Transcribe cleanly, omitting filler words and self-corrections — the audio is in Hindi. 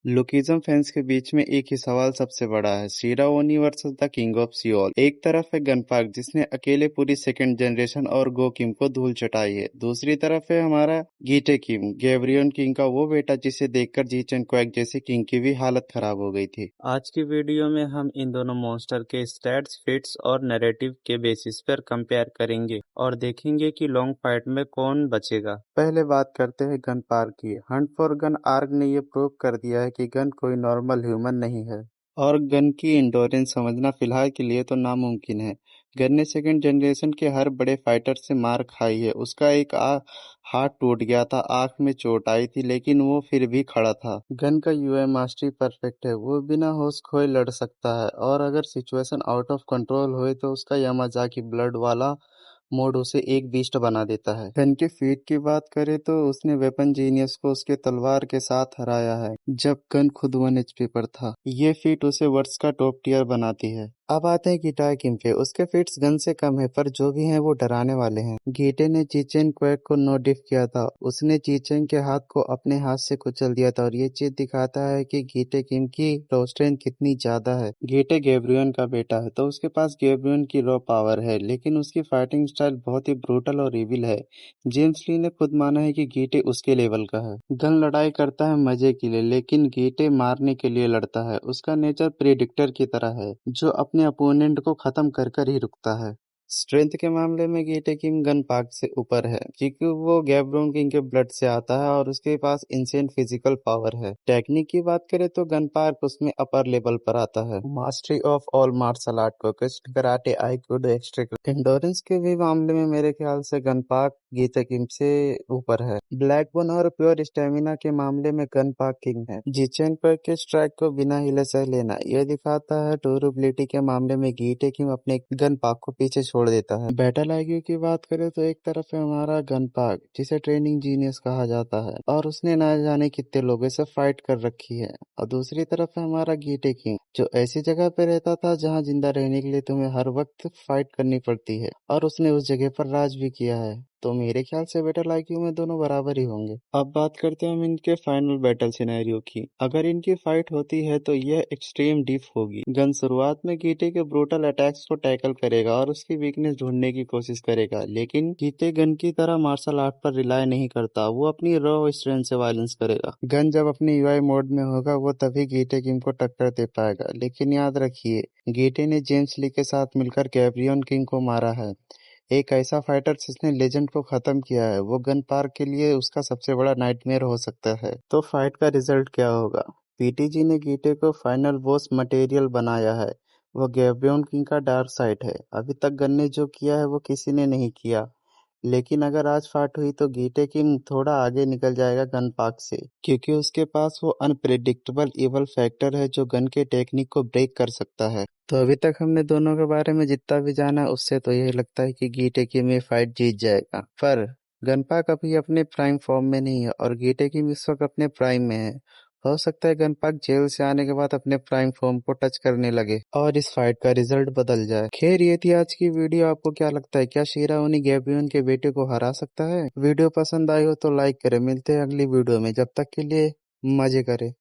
लुकिज्म फैंस के बीच में एक ही सवाल सबसे बड़ा है, शीरा ओनी versus the king of Seoul. एक तरफ है गनपार्क जिसने अकेले पूरी सेकंड जनरेशन और गो किम को धूल चटाई है। दूसरी तरफ है हमारा गीटे किम, गैब्रियन किंग का वो बेटा जिसे देखकर जी चेन क्वैक जैसे किंग की भी हालत खराब हो गई थी। आज की वीडियो में हम इन दोनों मॉन्स्टर के स्टैट्स, फिट्स और नैरेटिव के बेसिस पर कंपेयर करेंगे और देखेंगे कि लॉन्ग फाइट में कौन बचेगा। पहले बात करते हैं गन पार्क की। हंट फॉर गन आर्क ने ये प्रूव कर दिया है कि गन कोई नॉर्मल ह्यूमन नहीं है और गन की इंडोरेंस समझना फिलहाल के लिए तो नामुमकिन है। गन ने सेकंड जनरेशन के हर बड़े फाइटर से मार खाई है। उसका एक हाथ टूट गया था, आंख में चोट आई थी, लेकिन वो फिर भी खड़ा था। गन का यूआई मास्टरी परफेक्ट है। वो बिना होश खोए लड़ सकता है और अगर सिचुएशन आउट ऑफ कंट्रोल हुए तो उसका यामाजाकी ब्लड वाला मोड उसे एक बीस्ट बना देता है। गन के फीट की बात करें तो उसने वेपन जीनियस को उसके तलवार के साथ हराया है जब गन खुद 1 HP पर था। ये फीट उसे वर्ष का टॉप टियर बनाती है। अब आते हैं गिटार किम पे। उसके फीट्स गन से कम है पर जो भी हैं वो डराने वाले हैं। गीटे ने चीचेन क्वैक को नो डिफ किया था। उसने चीचेन के हाथ को अपने हाथ से कुचल दिया था और ये चीज दिखाता है कि गीटे किम की रॉ स्ट्रेंथ कितनी ज्यादा है। गीटे गैब्रियन का बेटा है तो उसके पास गैब्रियन की रॉ पावर है, लेकिन उसकी फाइटिंग स्टाइल बहुत ही ब्रूटल और रिविल है। जेम्स ली ने खुद माना है कि गीटे उसके लेवल का है। गन लड़ाई करता है मजे के लिए, लेकिन गीटे मारने के लिए लड़ता है। उसका नेचर प्रेडिक्टर की तरह है जो अपने अपोनेंट को खत्म कर कर ही रुकता है। स्ट्रेंथ के मामले में गीटे किंग गन पार्क से ऊपर है क्योंकि वो गैब्रोन किंग के ब्लड से आता है और उसके पास इंसेंट फिजिकल पावर है। टेक्निक की बात करें तो गन पार्क उसमें अपर लेवल पर आता है। Mastery of all martial art, focused karate, aikido, extra endurance के भी मामले में मेरे ख्याल से गन पार्क गीते किंग से ऊपर है। ब्लैक बोन और प्योर स्टेमिना के मामले में गन पार्क किंग है। जिचेन पर के स्ट्राइक को बिना हिले सह लेना यह दिखाता है। ड्यूरेबिलिटी के मामले में गीटे किंग अपने गन पार्क को पीछे छोड़ देता है। बैटल आईक्यू की बात करें तो एक तरफ है हमारा गन पार्क जिसे ट्रेनिंग जीनियस कहा जाता है और उसने ना जाने कितने लोगों से फाइट कर रखी है, और दूसरी तरफ है हमारा गीटे किंग जो ऐसी जगह पे रहता था जहां जिंदा रहने के लिए तुम्हें हर वक्त फाइट करनी पड़ती है, और उसने उस जगह पर राज भी किया है। तो मेरे ख्याल से बैटल आईक्यू में दोनों बराबर ही होंगे। अब बात करते हैं हम इनके फाइनल बैटल सिनेरियो की। अगर इनकी फाइट होती है तो यह एक्सट्रीम डीप होगी। गन शुरुआत में गीटे के ब्रूटल अटैक्स को टैकल करेगा और उसकी वीकनेस ढूंढने की कोशिश करेगा, लेकिन गीटे गन की तरह मार्शल आर्ट पर रिलाय नहीं करता। वो अपनी रॉ स्ट्रेंथ से वायलेंस करेगा। गन जब अपने यूआई मोड में होगा वो तभी गीटे किंग को टक्कर दे पाएगा, लेकिन याद रखिए गीटे ने जेम्स ली के साथ मिलकर गैब्रियन किंग को मारा है। एक ऐसा फाइटर जिसने लेजेंड को खत्म किया है। वो गन पार्क के लिए उसका सबसे बड़ा नाइटमेयर हो सकता है। तो फाइट का रिजल्ट क्या होगा? पीटीजी ने गीटे को फाइनल बॉस मटेरियल बनाया है। वो गैब्रियन किंग का डार्क साइड है। अभी तक गन ने जो किया है वो किसी ने नहीं किया, लेकिन अगर आज फाइट हुई तो गीटे किंग थोड़ा आगे निकल जाएगा गन पार्क से, क्योंकि उसके पास वो अनप्रेडिक्टेबल इवल फैक्टर है जो गन के टेक्निक को ब्रेक कर सकता है। तो अभी तक हमने दोनों के बारे में जितना भी जाना उससे तो यही लगता है कि गीटे किंग में फाइट जीत जाएगा, पर गन पार्क अभी अपने प्राइम फॉर्म में नहीं है और गीटे किंग इस वक्त अपने प्राइम में है। हो सकता है गन पार्क जेल से आने के बाद अपने प्राइम फॉर्म को टच करने लगे और इस फाइट का रिजल्ट बदल जाए। खैर ये थी आज की वीडियो। आपको क्या लगता है, क्या शीरा ओनी गैब्रियन के बेटे को हरा सकता है? वीडियो पसंद आई हो तो लाइक करें। मिलते हैं अगली वीडियो में, जब तक के लिए मजे करें।